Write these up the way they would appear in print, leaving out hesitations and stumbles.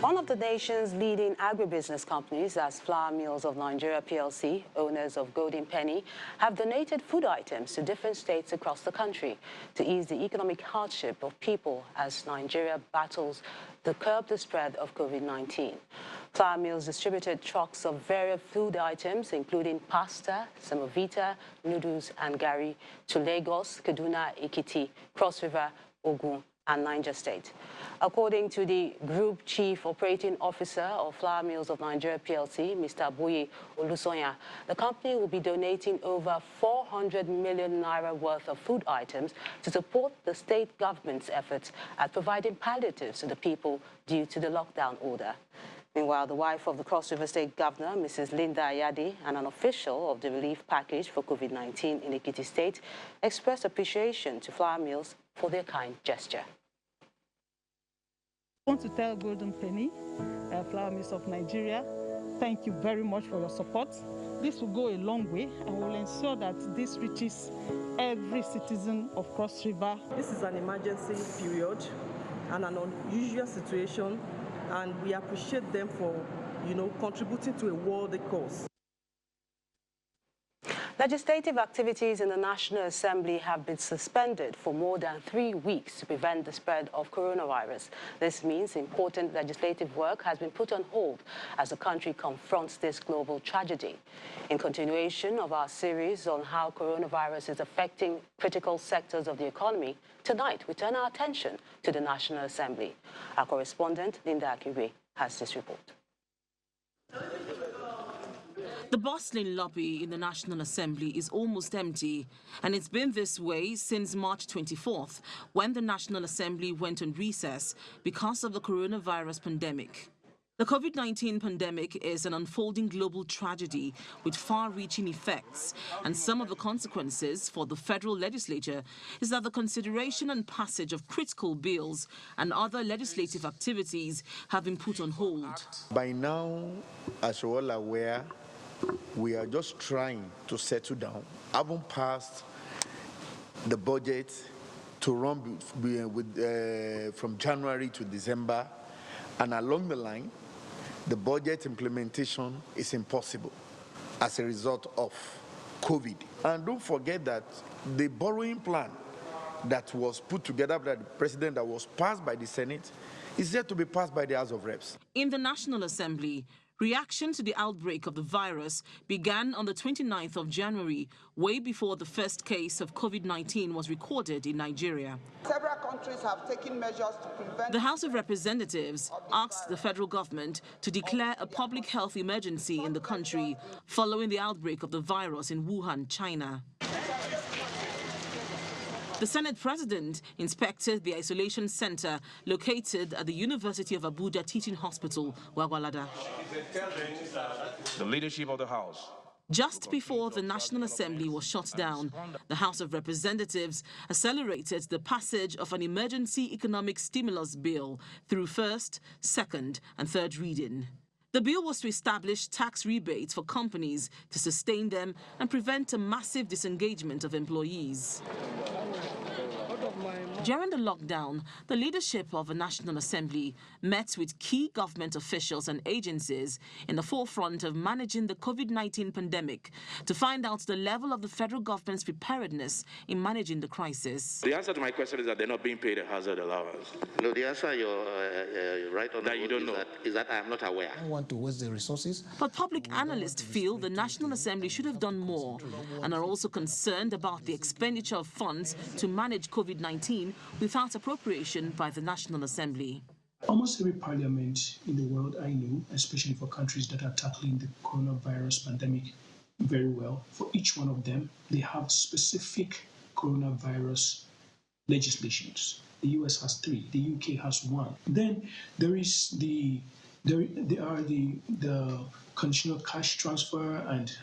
One of the nation's leading agribusiness companies, as Flour Mills of Nigeria PLC, owners of Golden Penny, have donated food items to different states across the country to ease the economic hardship of people as Nigeria battles to curb the spread of COVID-19. Flour Mills distributed trucks of various food items, including pasta, semovita, noodles, and gari, to Lagos, Kaduna, Ekiti, Cross River, Ogun, and Niger State. According to the Group Chief Operating Officer of Flour Mills of Nigeria PLC, Mr. Boye Olusoya, the company will be donating over 400 million naira worth of food items to support the state government's efforts at providing palliatives to the people due to the lockdown order. Meanwhile, the wife of the Cross River State Governor, Mrs. Linda Ayade, and an official of the relief package for COVID-19 in Ekiti State, expressed appreciation to Flour Mills for their kind gesture. I want to tell Golden Penny, Flour Mills of Nigeria, thank you very much for your support. This will go a long way and will ensure that this reaches every citizen of Cross River. This is an emergency period and an unusual situation, and we appreciate them for, contributing to a worthy cause. Legislative activities in the National Assembly have been suspended for more than 3 weeks to prevent the spread of coronavirus. This means important legislative work has been put on hold as the country confronts this global tragedy. In continuation of our series on how coronavirus is affecting critical sectors of the economy, tonight we turn our attention to the National Assembly. Our correspondent, Linda Akiwe, has this report. The bustling lobby in the National Assembly is almost empty, and it's been this way since March 24th, when the National Assembly went on recess because of the coronavirus pandemic. The COVID-19 pandemic is an unfolding global tragedy with far-reaching effects, and some of the consequences for the federal legislature is that the consideration and passage of critical bills and other legislative activities have been put on hold. By now, as you're all aware, we are just trying to settle down. Haven't passed the budget to run from January to December, and along the line, the budget implementation is impossible as a result of COVID. And don't forget that the borrowing plan that was put together by the president, that was passed by the Senate, is yet to be passed by the House of Reps. In the National Assembly, reaction to the outbreak of the virus began on the 29th of January, way before the first case of COVID-19 was recorded in Nigeria. Several countries have taken measures to prevent... The House of Representatives asked the federal government to declare a public health emergency in the country following the outbreak of the virus in Wuhan, China. The Senate President inspected the isolation center located at the University of Abuja Teaching Hospital, Wagwalada. The leadership of the House. Just before the National Assembly was shut down, the House of Representatives accelerated the passage of an emergency economic stimulus bill through first, second, and third reading. The bill was to establish tax rebates for companies to sustain them and prevent a massive disengagement of employees. During the lockdown, the leadership of the National Assembly met with key government officials and agencies in the forefront of managing the COVID-19 pandemic to find out the level of the federal government's preparedness in managing the crisis. The answer to my question is that they're not being paid a hazard allowance. No, the answer you're right on that you don't know is that I am not aware. I don't want to waste the resources. But public analysts feel the National Assembly should have done more and are also concerned about the expenditure of funds to manage COVID-19 without appropriation by the National Assembly. Almost every parliament in the world I know, especially for countries that are tackling the coronavirus pandemic very well, for each one of them, they have specific coronavirus legislations. The US has 3, the UK has 1. Then there is the conditional cash transfer and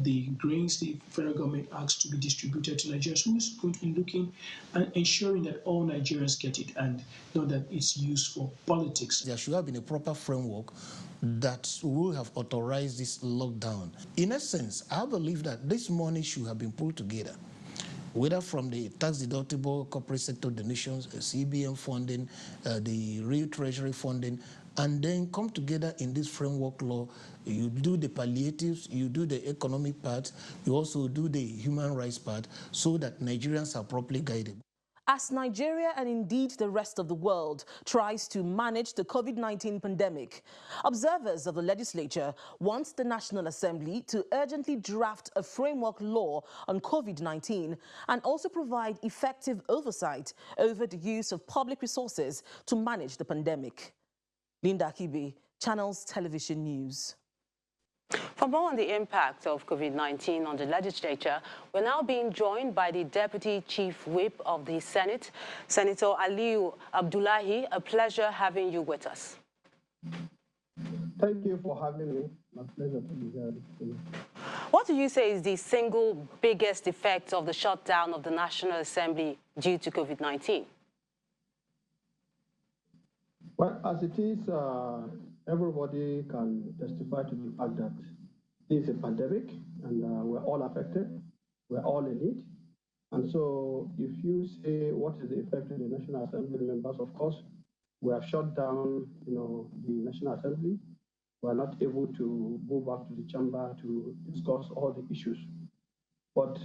the grains the federal government asks to be distributed to Nigerians. Who's going to be looking and ensuring that all Nigerians get it and not that it's used for politics? There should have been a proper framework that will have authorized this lockdown. In essence, I believe that this money should have been pulled together whether from the tax-deductible corporate sector donations, CBN funding, the real treasury funding, and then come together in this framework law. You do the palliatives, you do the economic part, you also do the human rights part, so that Nigerians are properly guided. As Nigeria and indeed the rest of the world tries to manage the COVID-19 pandemic, observers of the legislature want the National Assembly to urgently draft a framework law on COVID-19 and also provide effective oversight over the use of public resources to manage the pandemic. Linda Kibi, Channels Television News. For more on the impact of COVID-19 on the legislature, we're now being joined by the Deputy Chief Whip of the Senate, Senator Aliyu Abdullahi. A pleasure having you with us. Thank you for having me. My pleasure to be here. What do you say is the single biggest effect of the shutdown of the National Assembly due to COVID-19? Well, as it is, everybody can testify to the fact that this is a pandemic and we're all affected. We're all in it. And so if you say what is the effect of the National Assembly members, of course, we have shut down, the National Assembly. We're not able to go back to the chamber to discuss all the issues. But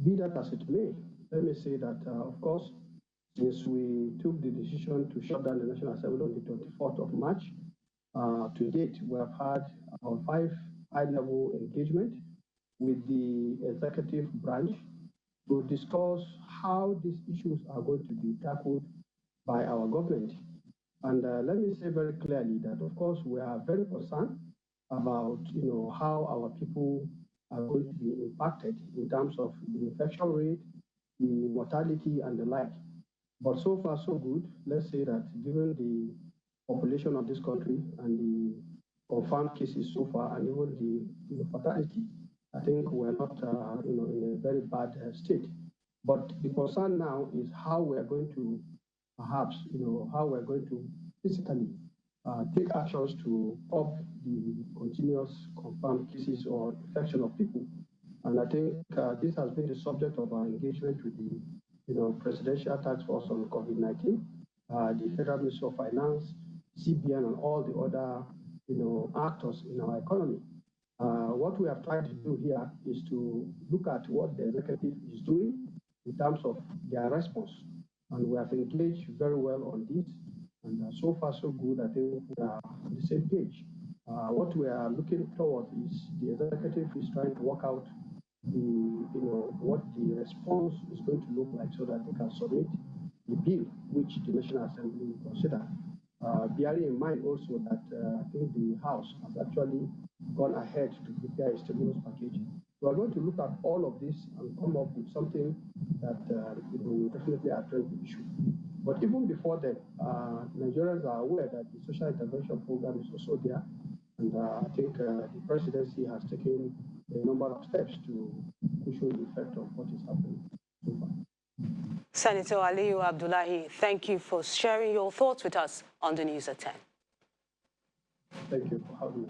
be that as it may, let me say that, of course, since we took the decision to shut down the National Assembly on the 24th of March, to date, we have had about 5 high-level engagement with the executive branch to discuss how these issues are going to be tackled by our government. And let me say very clearly that, of course, we are very concerned about, how our people are going to be impacted in terms of the infection rate, the mortality, and the like. But so far, so good. Let's say that given the population of this country and the confirmed cases so far, and even the fatality, I think we're not, in a very bad state. But the concern now is how we're going to, perhaps, how we're going to physically take actions to stop the continuous confirmed cases or infection of people. And I think this has been the subject of our engagement with the Presidential Task Force on COVID-19, the Federal Ministry of Finance, CBN, and all the other, actors in our economy. What we have tried to do here is to look at what the executive is doing in terms of their response. And we have engaged very well on this. And so far, so good. I think we are on the same page. What we are looking toward is the executive is trying to work out what the response is going to look like so that they can submit the bill which the National Assembly will consider. Bearing in mind also that I think the House has actually gone ahead to prepare a stimulus package. We are going to look at all of this and come up with something that will definitely address the issue. But even before that, Nigerians are aware that the social intervention program is also there. And I think the presidency has taken a number of steps to cushion the effect of what is happening so far. Senator Aliyu Abdullahi, thank you for sharing your thoughts with us on the News at 10. Thank you for having me.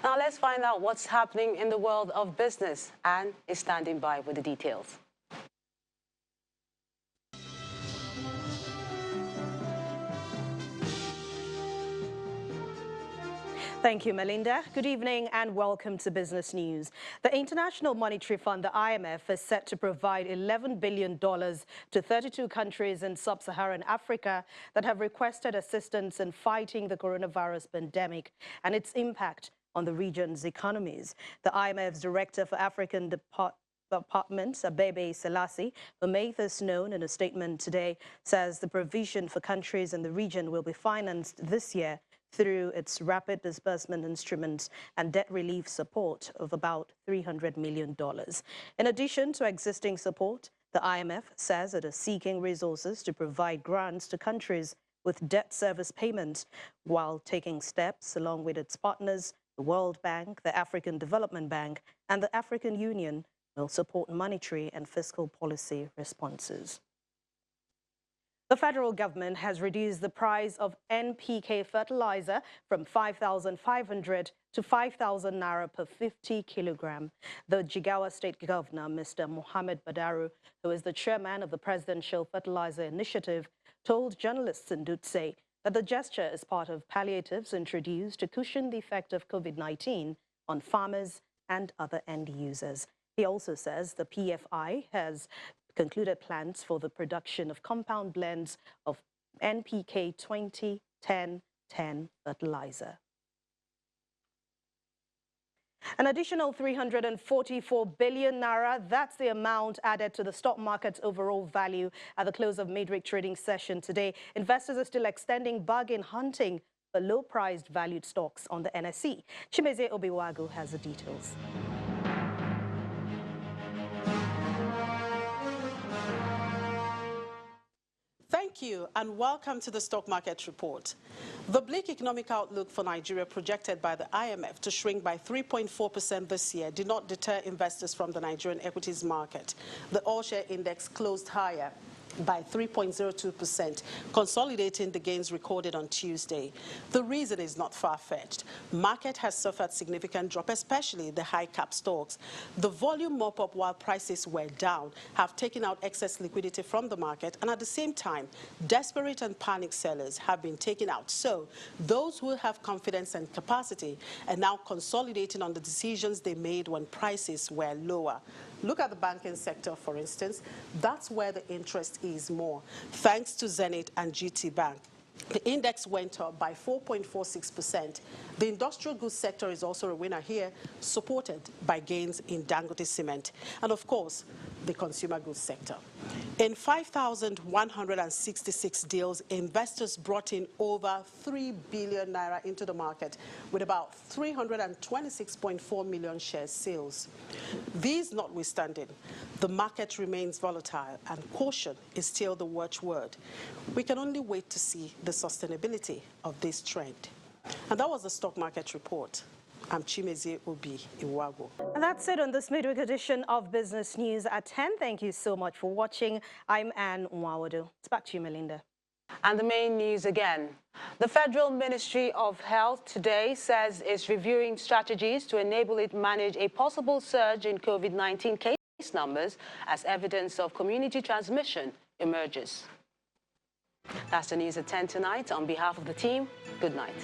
Now let's find out what's happening in the world of business. Anne is standing by with the details. Thank you, Melinda. Good evening and welcome to Business News. The International Monetary Fund, the IMF, is set to provide $11 billion to 32 countries in sub-Saharan Africa that have requested assistance in fighting the coronavirus pandemic and its impact on the region's economies. The IMF's Director for African Department, Abebe Selassie, who made this known in a statement today, says the provision for countries in the region will be financed this year through its rapid disbursement instruments and debt relief support of about $300 million. In addition to existing support, the IMF says it is seeking resources to provide grants to countries with debt service payments while taking steps along with its partners, the World Bank, the African Development Bank, and the African Union will support monetary and fiscal policy responses. The federal government has reduced the price of NPK fertilizer from 5,500 to 5,000 naira per 50 kilogram. The Jigawa State Governor, Mr. Mohammed Badaru, who is the chairman of the Presidential Fertilizer Initiative, told journalists in Dutse that the gesture is part of palliatives introduced to cushion the effect of COVID-19 on farmers and other end users. He also says the PFI has concluded plans for the production of compound blends of NPK 20-10-10 fertilizer. An additional 344 billion naira, that's the amount added to the stock market's overall value at the close of midweek trading session today. Investors are still extending bargain hunting for low-priced valued stocks on the NSE. Chimeze Obiwagu has the details. Thank you and welcome to the Stock Market Report. The bleak economic outlook for Nigeria projected by the IMF to shrink by 3.4% this year did not deter investors from the Nigerian equities market. The all-share index closed higher by 3.02%, consolidating the gains recorded on Tuesday. The reason is not far-fetched. Market has suffered significant drop, especially the high-cap stocks. The volume mop-up while prices were down have taken out excess liquidity from the market, and at the same time, desperate and panic sellers have been taken out. So those who have confidence and capacity are now consolidating on the decisions they made when prices were lower. Look at the banking sector, for instance. That's where the interest is more, thanks to Zenith and GT Bank. The index went up by 4.46%. The industrial goods sector is also a winner here, supported by gains in Dangote Cement. And of course, the consumer goods sector. In 5,166 deals, investors brought in over 3 billion naira into the market, with about 326.4 million shares sales. These notwithstanding, the market remains volatile and caution is still the watchword. We can only wait to see the sustainability of this trend. And that was the Stock Market Report. I'm Chimeze Obiwagu. And that's it on this midweek edition of Business News at 10. Thank you so much for watching. I'm Anne Nwawadu. It's back to you, Melinda. And the main news again. The Federal Ministry of Health today says it's reviewing strategies to enable it manage a possible surge in COVID-19 case numbers as evidence of community transmission emerges. That's the news at 10 tonight. On behalf of the team, good night.